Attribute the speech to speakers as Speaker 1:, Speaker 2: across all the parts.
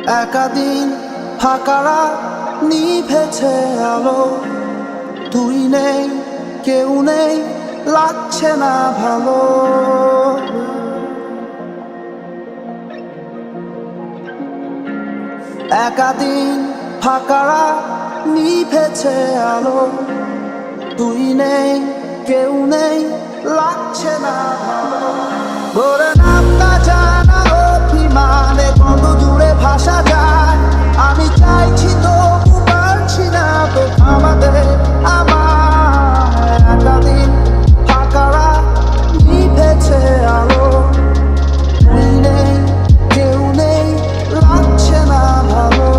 Speaker 1: একাদিন ফাঁকারা নিভেছে আলো, তুই নেই কেউ নেই লাগছে না ভালো। একাদিন ফাঁকারা নিভেছে আলো, তুই নেই কেউ নেই লাগছে না ভালো। ভোরে নামটা জানা অভিমানে কত দূরে ভাষা যায়, আমি চাইছি তো পারছি না তো থামাতে আমার। একাদিন ফাঁকারা নিভেছে আলো, তুই নেই কেউ নেই লাগছে না ভালো।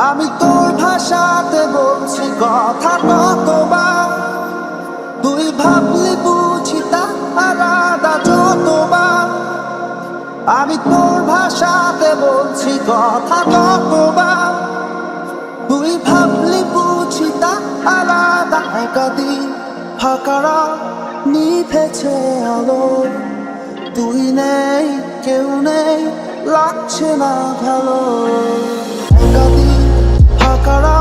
Speaker 1: আমি তোর ভাষাতে বলছি কথা, কতবার তুই ভাবলি বুঝি তা আলাদা। যতবার আমি তোর ভাষাতে বলছি কথা, কতবার তুই ভাবলি বুঝি তা আলাদা। একাদিন ফাঁকারা নিভেছে আলো, তুই নেই কেউ নেই লাগছে না ভালো। একাদিন ফাঁকারা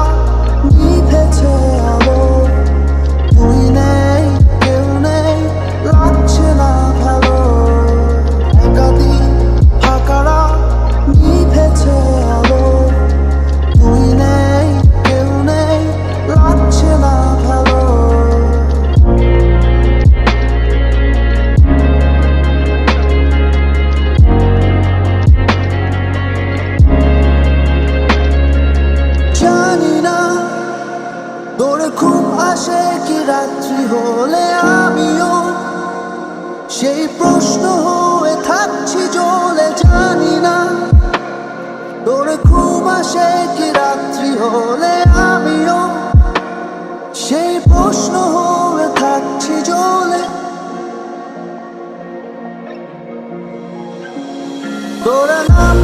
Speaker 1: নিভেছে আলো, তুই নেই কেউ নেই লাগছে না ভালো। একাদিন ফাঁকারা নিভেছে আলো, তুই নেই কেউ নেই লাগছে না ভালো। তোর ঘুম আসে কি রাত্রি হলে, আমিও সেই প্রশ্ন হয়ে থাকছি জ্বলে। জানি না তোর ঘুম আসে কি রাত্রি হলে, আমিও সেই প্রশ্ন হয়ে থাকছি জ্বলে। তোর নাম